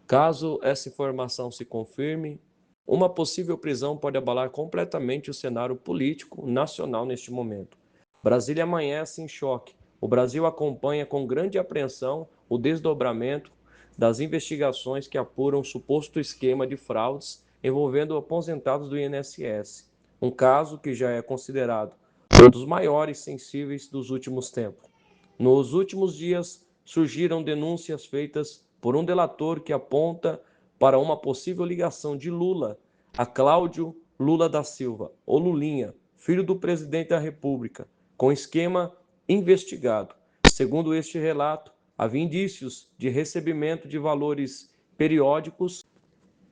Caso essa informação se confirme, uma possível prisão pode abalar completamente o cenário político nacional neste momento. Brasília amanhece em choque. O Brasil acompanha com grande apreensão o desdobramento das investigações que apuram o suposto esquema de fraudes envolvendo aposentados do INSS, um caso que já é considerado um dos maiores sensíveis dos últimos tempos. Nos últimos dias, surgiram denúncias feitas por um delator que aponta para uma possível ligação de Lula a Cláudio Lula da Silva, ou Lulinha, filho do presidente da República, com esquema investigado. Segundo este relato, havia indícios de recebimento de valores periódicos,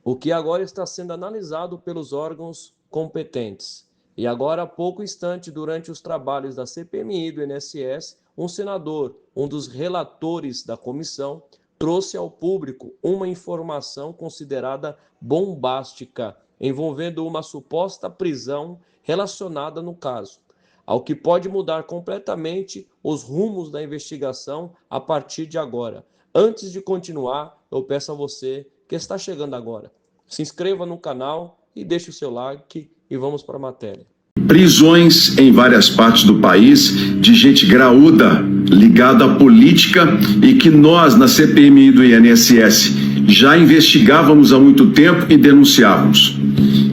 o que agora está sendo analisado pelos órgãos competentes. E agora, há pouco instante, durante os trabalhos da CPMI do INSS, um senador, um dos relatores da comissão, trouxe ao público uma informação considerada bombástica, envolvendo uma suposta prisão relacionada no caso, ao que pode mudar completamente os rumos da investigação a partir de agora. Antes de continuar, eu peço a você que está chegando agora, se inscreva no canal e deixe o seu like e vamos para a matéria. Prisões em várias partes do país de gente graúda, ligada à política e que nós, na CPMI do INSS, já investigávamos há muito tempo e denunciávamos.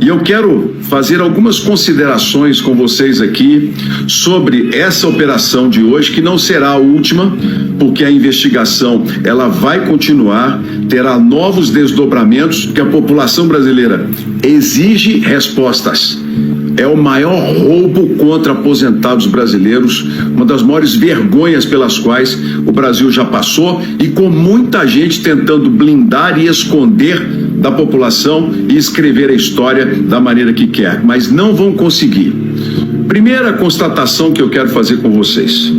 E eu quero fazer algumas considerações com vocês aqui sobre essa operação de hoje, que não será a última, porque a investigação ela vai continuar, terá novos desdobramentos que a população brasileira exige respostas. É o maior roubo contra aposentados brasileiros, uma das maiores vergonhas pelas quais o Brasil já passou e com muita gente tentando blindar e esconder da população e escrever a história da maneira que quer, mas não vão conseguir. Primeira constatação que eu quero fazer com vocês: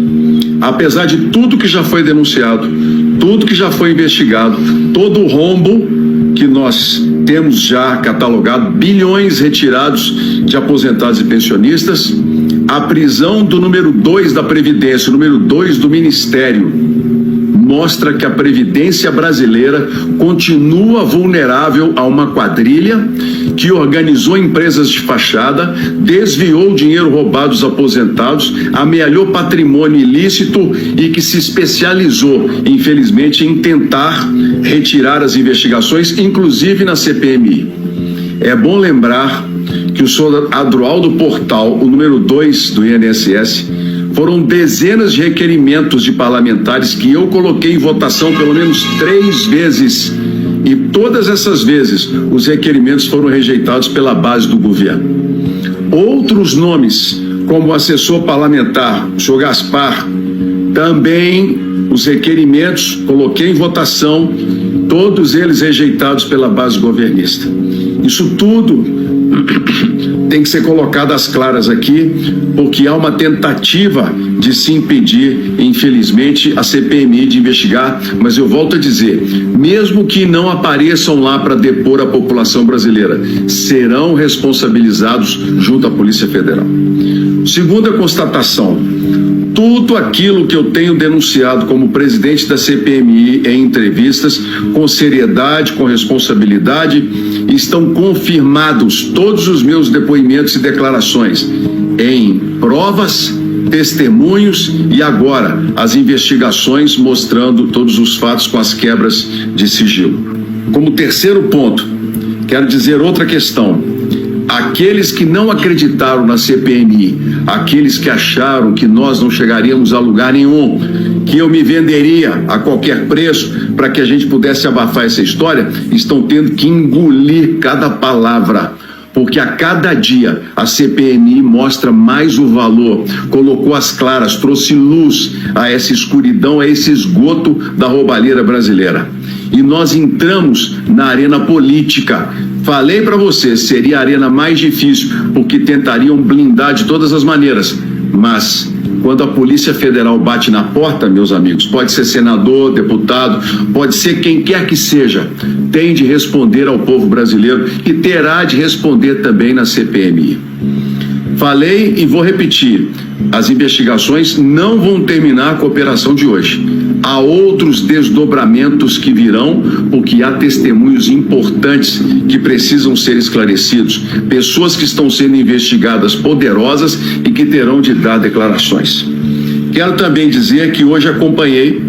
apesar de tudo que já foi denunciado, tudo que já foi investigado, todo o rombo que nós temos já catalogado, bilhões retirados de aposentados e pensionistas, a prisão do número 2 da Previdência, o número 2 do Ministério, mostra que a Previdência brasileira continua vulnerável a uma quadrilha que organizou empresas de fachada, desviou o dinheiro roubado dos aposentados, amealhou patrimônio ilícito e que se especializou, infelizmente, em tentar retirar as investigações, inclusive na CPMI. É bom lembrar que o senhor Adroaldo Portal, o número 2 do INSS, foram dezenas de requerimentos de parlamentares que eu coloquei em votação pelo menos 3 vezes. E todas essas vezes os requerimentos foram rejeitados pela base do governo. Outros nomes, como o assessor parlamentar, o senhor Gaspar, também os requerimentos coloquei em votação, todos eles rejeitados pela base governista. Isso tudo tem que ser colocado às claras aqui, porque há uma tentativa de se impedir, infelizmente, a CPMI de investigar, mas eu volto a dizer, mesmo que não apareçam lá para depor a população brasileira, serão responsabilizados junto à Polícia Federal. Segunda constatação: tudo aquilo que eu tenho denunciado como presidente da CPMI em entrevistas, com seriedade, com responsabilidade, estão confirmados todos os meus depoimentos e declarações em provas, testemunhos e agora as investigações mostrando todos os fatos com as quebras de sigilo. Como terceiro ponto, quero dizer outra questão. Aqueles que não acreditaram na CPMI, aqueles que acharam que nós não chegaríamos a lugar nenhum, que eu me venderia a qualquer preço para que a gente pudesse abafar essa história, estão tendo que engolir cada palavra, porque a cada dia a CPMI mostra mais o valor, colocou as claras, trouxe luz a essa escuridão, a esse esgoto da roubalheira brasileira. E nós entramos na arena política. Falei para você, seria a arena mais difícil, porque tentariam blindar de todas as maneiras. Mas quando a Polícia Federal bate na porta, meus amigos, pode ser senador, deputado, pode ser quem quer que seja, tem de responder ao povo brasileiro e terá de responder também na CPMI. Falei e vou repetir, as investigações não vão terminar com a operação de hoje. Há outros desdobramentos que virão, porque há testemunhos importantes que precisam ser esclarecidos. Pessoas que estão sendo investigadas, poderosas e que terão de dar declarações. Quero também dizer que hoje acompanhei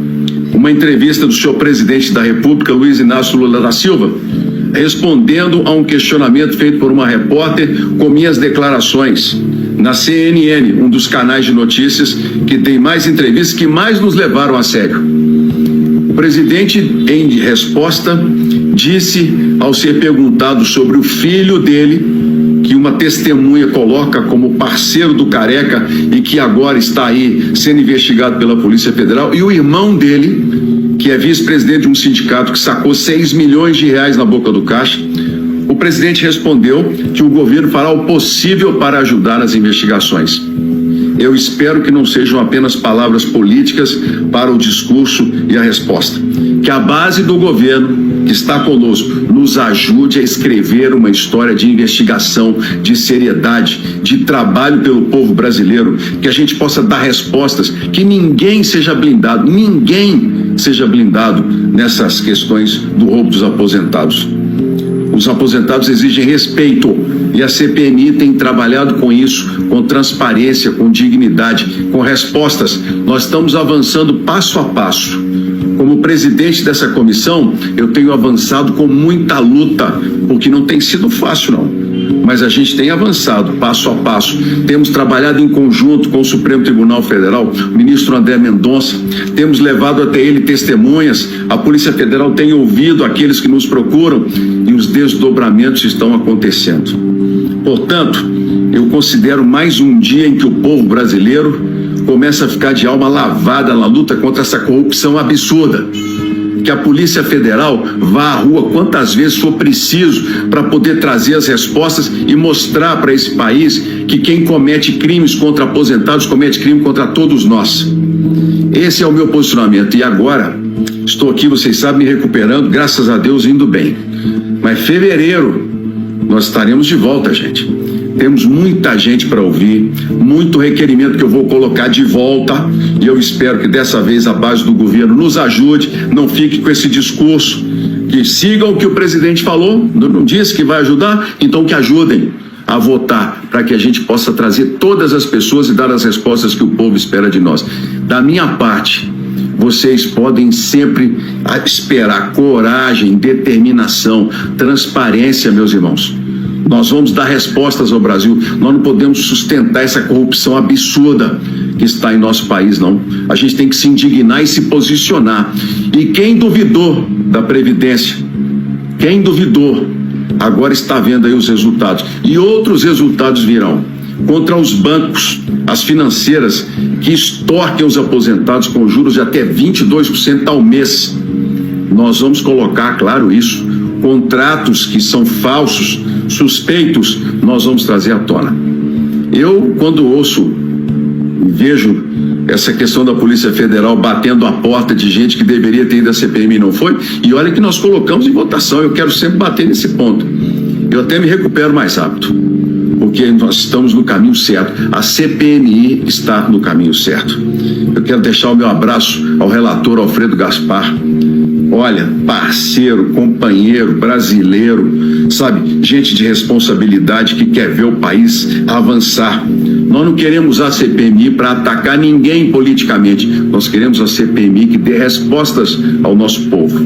uma entrevista do senhor presidente da República, Luiz Inácio Lula da Silva, respondendo a um questionamento feito por uma repórter com minhas declarações na CNN, um dos canais de notícias que tem mais entrevistas, que mais nos levaram a sério. O presidente, em resposta, disse, ao ser perguntado sobre o filho dele, que uma testemunha coloca como parceiro do Careca e que agora está aí sendo investigado pela Polícia Federal, e o irmão dele, que é vice-presidente de um sindicato que sacou 6 milhões de reais na boca do caixa, o presidente respondeu que o governo fará o possível para ajudar nas investigações. Eu espero que não sejam apenas palavras políticas para o discurso e a resposta. Que a base do governo que está conosco nos ajude a escrever uma história de investigação, de seriedade, de trabalho pelo povo brasileiro, que a gente possa dar respostas, que ninguém seja blindado nessas questões do roubo dos aposentados. Os aposentados exigem respeito e a CPMI tem trabalhado com isso, com transparência, com dignidade, com respostas. Nós estamos avançando passo a passo. Como presidente dessa comissão, eu tenho avançado com muita luta, porque não tem sido fácil não. Mas a gente tem avançado passo a passo. Temos trabalhado em conjunto com o Supremo Tribunal Federal, o ministro André Mendonça, temos levado até ele testemunhas, a Polícia Federal tem ouvido aqueles que nos procuram e os desdobramentos estão acontecendo. Portanto, eu considero mais um dia em que o povo brasileiro começa a ficar de alma lavada na luta contra essa corrupção absurda. Que a Polícia Federal vá à rua quantas vezes for preciso para poder trazer as respostas e mostrar para esse país que quem comete crimes contra aposentados comete crime contra todos nós. Esse é o meu posicionamento. E agora, estou aqui, vocês sabem, me recuperando, graças a Deus, indo bem. Mas fevereiro, nós estaremos de volta, gente. Temos muita gente para ouvir, muito requerimento que eu vou colocar de volta, e eu espero que dessa vez a base do governo nos ajude, não fique com esse discurso, que sigam o que o presidente falou, não disse que vai ajudar, então que ajudem a votar, para que a gente possa trazer todas as pessoas e dar as respostas que o povo espera de nós. Da minha parte, vocês podem sempre esperar coragem, determinação, transparência, meus irmãos. Nós vamos dar respostas ao Brasil. Nós não podemos sustentar essa corrupção absurda que está em nosso país, não. A gente tem que se indignar e se posicionar. E quem duvidou da Previdência, quem duvidou, agora está vendo aí os resultados. E outros resultados virão. Contra os bancos, as financeiras, que extorquem os aposentados com juros de até 22% ao mês. Nós vamos colocar, claro, isso. Contratos que são falsos, suspeitos, nós vamos trazer à tona. Eu, quando ouço e vejo essa questão da Polícia Federal batendo a porta de gente que deveria ter ido à CPMI e não foi, e olha que nós colocamos em votação, eu quero sempre bater nesse ponto. Eu até me recupero mais rápido, porque nós estamos no caminho certo. A CPMI está no caminho certo. Eu quero deixar o meu abraço ao relator Alfredo Gaspar. Olha, parceiro, companheiro, brasileiro, sabe, gente de responsabilidade que quer ver o país avançar. Nós não queremos a CPMI para atacar ninguém politicamente. Nós queremos a CPMI que dê respostas ao nosso povo.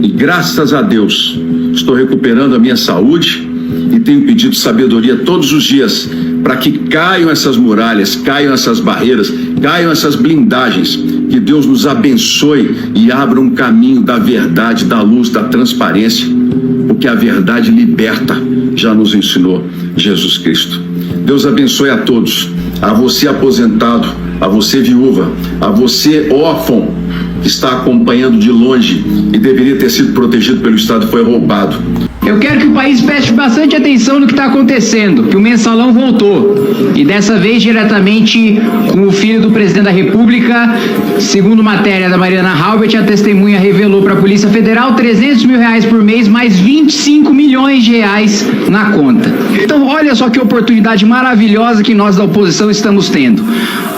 E graças a Deus, estou recuperando a minha saúde e tenho pedido sabedoria todos os dias para que caiam essas muralhas, caiam essas barreiras, caiam essas blindagens. Que Deus nos abençoe e abra um caminho da verdade, da luz, da transparência, porque a verdade liberta, já nos ensinou Jesus Cristo. Deus abençoe a todos, a você aposentado, a você viúva, a você órfão, que está acompanhando de longe e deveria ter sido protegido pelo Estado e foi roubado. Eu quero que o país preste bastante atenção no que está acontecendo, que o mensalão voltou. E dessa vez diretamente com o filho do presidente da República, segundo matéria da Mariana Halbert, a testemunha revelou para a Polícia Federal R$300 mil por mês, mais 25 milhões de reais na conta. Então olha só que oportunidade maravilhosa que nós da oposição estamos tendo.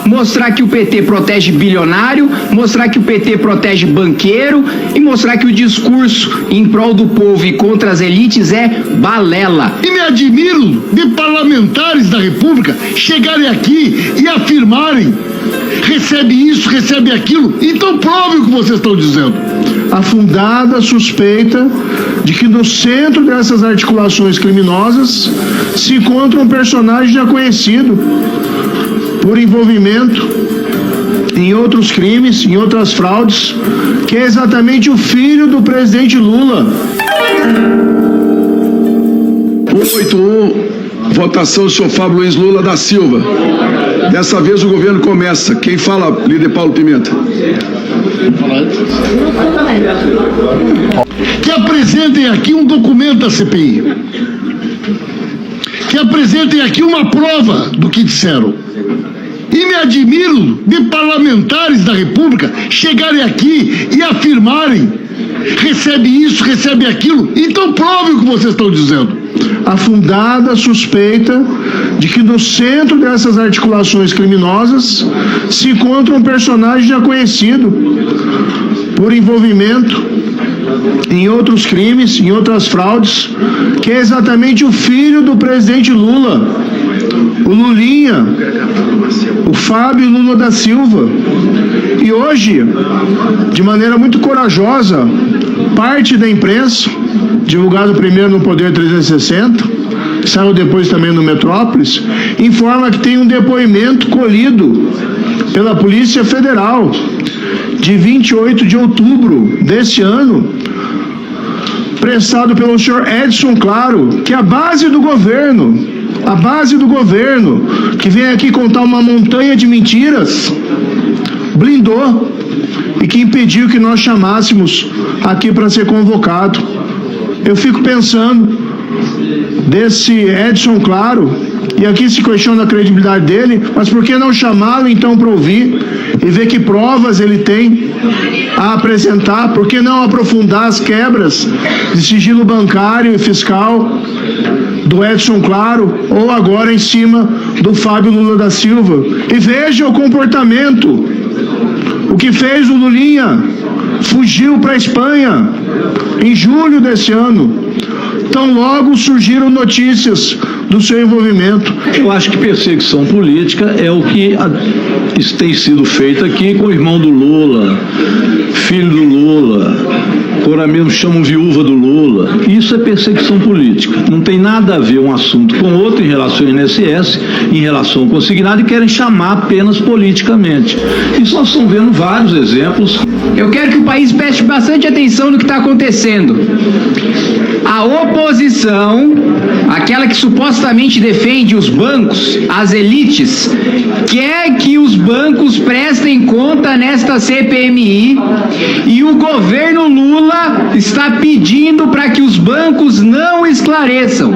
Mostrar que o PT protege bilionário, mostrar que o PT protege banqueiro e mostrar que o discurso em prol do povo e contra as elites é balela. E me admiro de parlamentares da República chegarem aqui e afirmarem: recebe isso, recebe aquilo. Então prove o que vocês estão dizendo. A fundada suspeita de que no centro dessas articulações criminosas se encontra um personagem já conhecido por envolvimento em outros crimes, em outras fraudes, que é exatamente o filho do presidente Lula. 181, votação do senhor Fábio Luiz Lula da Silva. Dessa vez o governo começa. Quem fala, líder Paulo Pimenta? Que apresentem aqui um documento da CPI. Que apresentem aqui uma prova do que disseram. E me admiro de parlamentares da República chegarem aqui e afirmarem: recebe isso, recebe aquilo. Então prove o que vocês estão dizendo. A fundada suspeita de que no centro dessas articulações criminosas se encontra um personagem já conhecido por envolvimento em outros crimes, em outras fraudes, que é exatamente o filho do presidente Lula, o Lulinha, o Fábio Lula da Silva. E hoje, de maneira muito corajosa, parte da imprensa, divulgado primeiro no Poder 360, saiu depois também no Metrópolis, informa que tem um depoimento colhido pela Polícia Federal de 28 de outubro deste ano, prestado pelo senhor Edson Claro, que é a base do governo, que vem aqui contar uma montanha de mentiras, blindou e que impediu que nós chamássemos aqui para ser convocado. Eu fico pensando desse Edson Claro, e aqui se questiona a credibilidade dele, mas por que não chamá-lo então para ouvir e ver que provas ele tem a apresentar? Por que não aprofundar as quebras de sigilo bancário e fiscal do Edson Claro, ou agora em cima do Fábio Lula da Silva? E veja o comportamento, o que fez o Lulinha: fugiu para a Espanha em julho desse ano. Tão logo surgiram notícias do seu envolvimento. Eu acho que perseguição política é o que tem sido feito aqui com o irmão do Lula, filho do Lula, agora mesmo chamam viúva do Lula. Isso é perseguição política. Não tem nada a ver um assunto com outro em relação ao INSS, em relação ao consignado, e querem chamar apenas politicamente. Isso nós estamos vendo vários exemplos. Eu quero que o país preste bastante atenção no que está acontecendo. A oposição, aquela que supostamente defende os bancos, as elites, quer que os bancos prestem conta nesta CPMI, e o governo Lula está pedindo para que os bancos não esclareçam.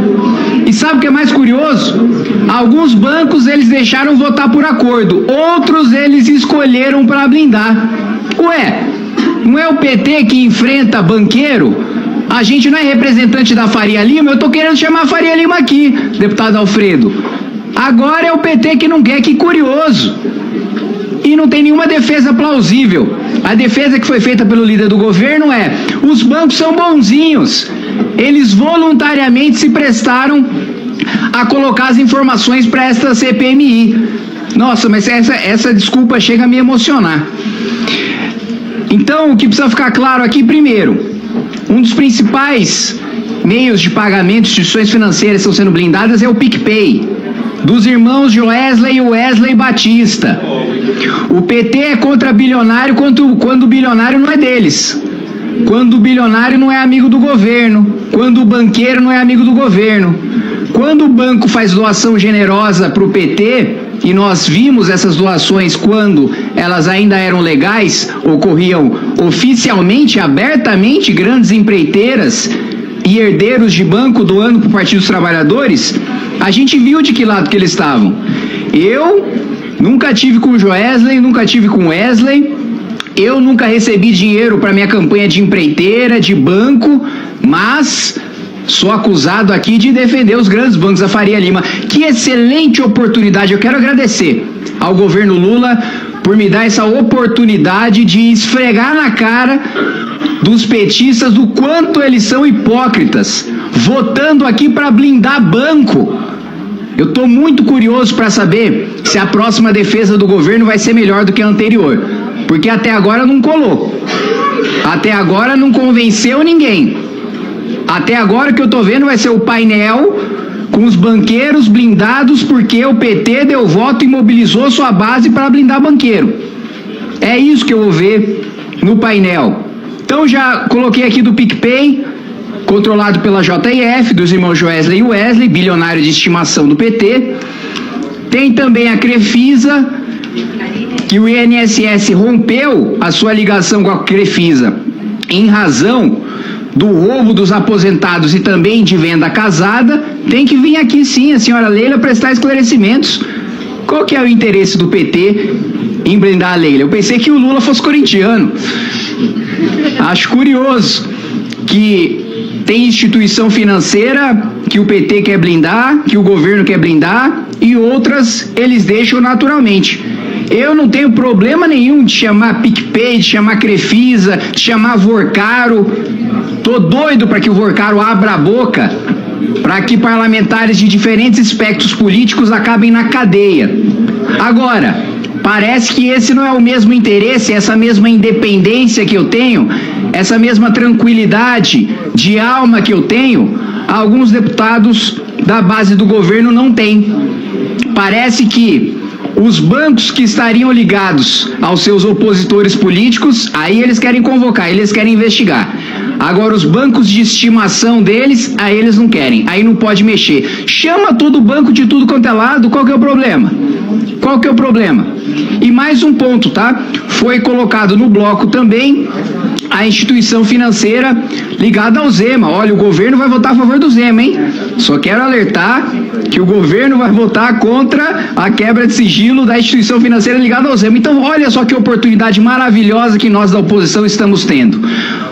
E sabe o que é mais curioso? Alguns bancos eles deixaram votar por acordo, outros eles escolheram para blindar. Ué, não é o PT que enfrenta banqueiro? A gente não é representante da Faria Lima? Eu estou querendo chamar a Faria Lima aqui, deputado Alfredo. Agora é o PT que não quer, que curioso. E não tem nenhuma defesa plausível. A defesa que foi feita pelo líder do governo é: os bancos são bonzinhos, eles voluntariamente se prestaram a colocar as informações para esta CPMI. Nossa, mas essa desculpa chega a me emocionar. Então, o que precisa ficar claro aqui, primeiro, um dos principais meios de pagamento de instituições financeiras que estão sendo blindadas é o PicPay, dos irmãos Joesley e Wesley Batista. O PT é contra bilionário quando o bilionário não é deles, quando o bilionário não é amigo do governo, quando o banqueiro não é amigo do governo. Quando o banco faz doação generosa para o PT, e nós vimos essas doações quando elas ainda eram legais, ocorriam oficialmente, abertamente, grandes empreiteiras e herdeiros de banco doando para o Partido dos Trabalhadores, a gente viu de que lado que eles estavam. Eu nunca tive com o Joesley, nunca tive com o Wesley, eu nunca recebi dinheiro para minha campanha de empreiteira, de banco, mas sou acusado aqui de defender os grandes bancos, a Faria Lima. Que excelente oportunidade, eu quero agradecer ao governo Lula por me dar essa oportunidade de esfregar na cara dos petistas do quanto eles são hipócritas, votando aqui para blindar banco. Eu estou muito curioso para saber se a próxima defesa do governo vai ser melhor do que a anterior, porque até agora não colou, até agora não convenceu ninguém. Até agora o que eu estou vendo vai ser o painel com os banqueiros blindados porque o PT deu voto e mobilizou sua base para blindar banqueiro. É isso que eu vou ver no painel. Então já coloquei aqui do PicPay, controlado pela JF, dos irmãos Joesley e Wesley, bilionário de estimação do PT. Tem também a Crefisa, que o INSS rompeu a sua ligação com a Crefisa em razão do roubo dos aposentados e também de venda casada. Tem que vir aqui sim a senhora Leila prestar esclarecimentos. Qual que é o interesse do PT em blindar a Leila? Eu pensei que o Lula fosse corintiano. Acho curioso que tem instituição financeira que o PT quer blindar, que o governo quer blindar, e outras eles deixam naturalmente. Eu não tenho problema nenhum de chamar PicPay, de chamar Crefisa, de chamar Vorcaro. Tô doido para que o Vorcaro abra a boca, para que parlamentares de diferentes espectros políticos acabem na cadeia. Agora, parece que esse não é o mesmo interesse, essa mesma independência que eu tenho, essa mesma tranquilidade de alma que eu tenho, alguns deputados da base do governo não têm. Parece que os bancos que estariam ligados aos seus opositores políticos, aí eles querem convocar, eles querem investigar. Agora os bancos de estimação deles, aí eles não querem, aí não pode mexer. Chama todo banco de tudo quanto é lado, qual que é o problema? Qual que é o problema? E mais um ponto, tá? Foi colocado no bloco também a instituição financeira ligada ao Zema. Olha, o governo vai votar a favor do Zema, hein? Só quero alertar que o governo vai votar contra a quebra de sigilo da instituição financeira ligada ao Zema. Então, olha só que oportunidade maravilhosa que nós da oposição estamos tendo.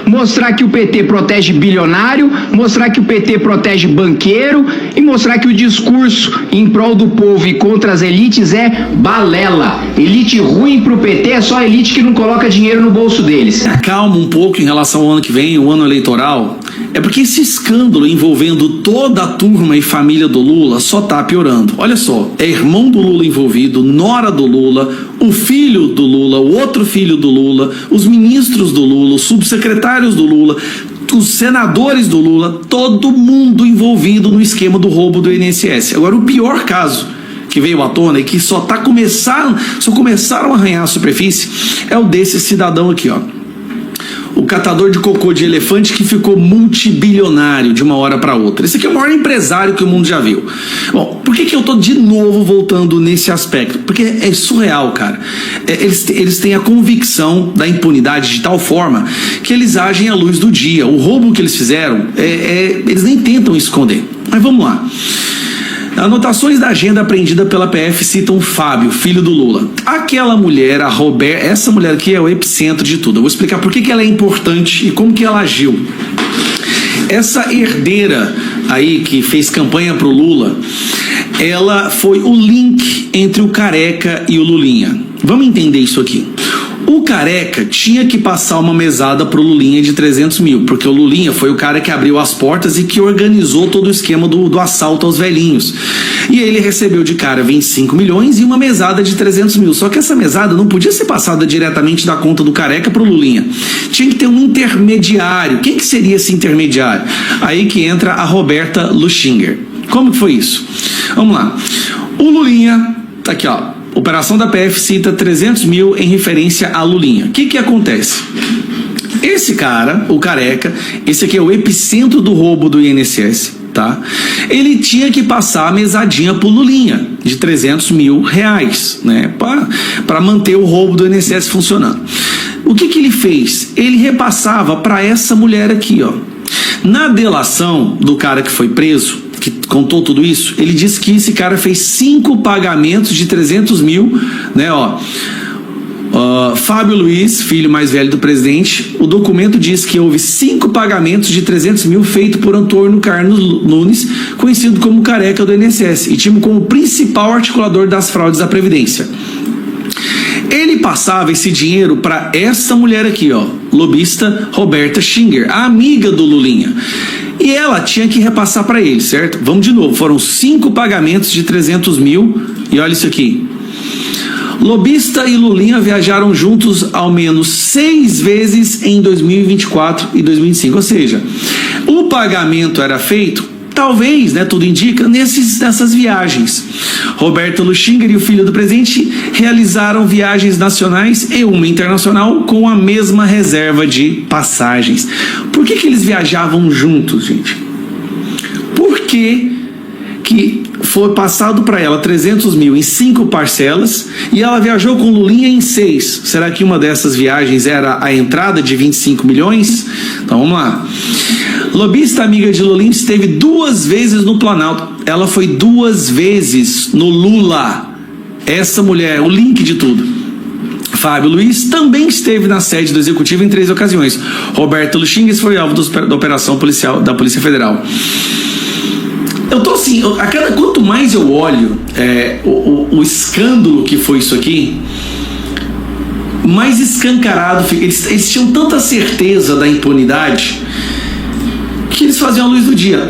Mostrar que o PT protege bilionário, mostrar que o PT protege banqueiro e mostrar que o discurso em prol do povo e contra as elites é balela. Elite ruim pro PT é só elite que não coloca dinheiro no bolso deles. Calma um pouco em relação ao ano que vem, o ano eleitoral, é porque esse escândalo envolvendo toda a turma e família do Lula só tá piorando. Olha só, é irmão do Lula envolvido, nora do Lula, o filho do Lula, o outro filho do Lula, os ministros do Lula, os subsecretários do Lula, os senadores do Lula, todo mundo envolvido no esquema do roubo do INSS. Agora, o pior caso que veio à tona e que só começaram a arranhar a superfície é o desse cidadão aqui, ó. O catador de cocô de elefante que ficou multibilionário de uma hora para outra. Esse aqui é o maior empresário que o mundo já viu. Bom, por que eu tô de novo voltando nesse aspecto? Porque é surreal, cara. Eles têm a convicção da impunidade de tal forma que eles agem à luz do dia. O roubo que eles fizeram, eles nem tentam esconder. Mas vamos lá. Anotações da agenda apreendida pela PF citam Fábio, filho do Lula. Aquela mulher, a Roberta, essa mulher aqui é o epicentro de tudo. Eu vou explicar por que ela é importante e como que ela agiu. Essa herdeira aí que fez campanha pro Lula, ela foi o link entre o Careca e o Lulinha. Vamos entender isso aqui. O Careca tinha que passar uma mesada pro Lulinha de 300 mil, porque o Lulinha foi o cara que abriu as portas e que organizou todo o esquema do assalto aos velhinhos. E ele recebeu de cara 25 milhões e uma mesada de 300 mil. Só que essa mesada não podia ser passada diretamente da conta do Careca pro Lulinha. Tinha que ter um intermediário. Quem que seria esse intermediário? Aí que entra a Roberta Luchinger. Como que foi isso? Vamos lá. O Lulinha, tá aqui ó. Operação da PF cita 300 mil em referência a Lulinha. O que acontece? Esse cara, o Careca, esse aqui é o epicentro do roubo do INSS, tá? Ele tinha que passar a mesadinha pro Lulinha de 300 mil reais, né? Para manter o roubo do INSS funcionando. O que ele fez? Ele repassava para essa mulher aqui, ó. Na delação do cara que foi preso, que contou tudo isso, ele disse que esse cara fez 5 pagamentos de 300 mil, né, ó. Fábio Luiz, filho mais velho do presidente, o documento diz que houve 5 pagamentos de 300 mil feito por Antônio Carlos Nunes, conhecido como Careca do INSS, e tido como principal articulador das fraudes à Previdência. Ele passava esse dinheiro para essa mulher aqui, ó, lobista Roberta Schinger, a amiga do Lulinha. E ela tinha que repassar para ele, certo? Vamos de novo, foram 5 pagamentos de 300 mil, e olha isso aqui. Lobista e Lulinha viajaram juntos ao menos 6 vezes em 2024 e 2025, ou seja, o pagamento era feito, talvez, né, tudo indica, nessas viagens. Roberto Luxinger e o filho do presidente realizaram viagens nacionais e uma internacional com a mesma reserva de passagens. Por que eles viajavam juntos, gente? Porque que foi passado para ela 300 mil em 5 parcelas e ela viajou com Lulinha em 6. Será que uma dessas viagens era a entrada de 25 milhões? Então vamos lá. Lobista amiga de Lulinha esteve 2 vezes no Planalto. Ela foi 2 vezes no Lula. Essa mulher, o link de tudo. Fábio Luiz também esteve na sede do Executivo em 3 ocasiões. Roberto Luxingues foi alvo da operação policial da Polícia Federal. Eu tô assim, quanto mais eu olho o escândalo que foi isso aqui, mais escancarado fica. Eles tinham tanta certeza da impunidade que eles faziam a luz do dia.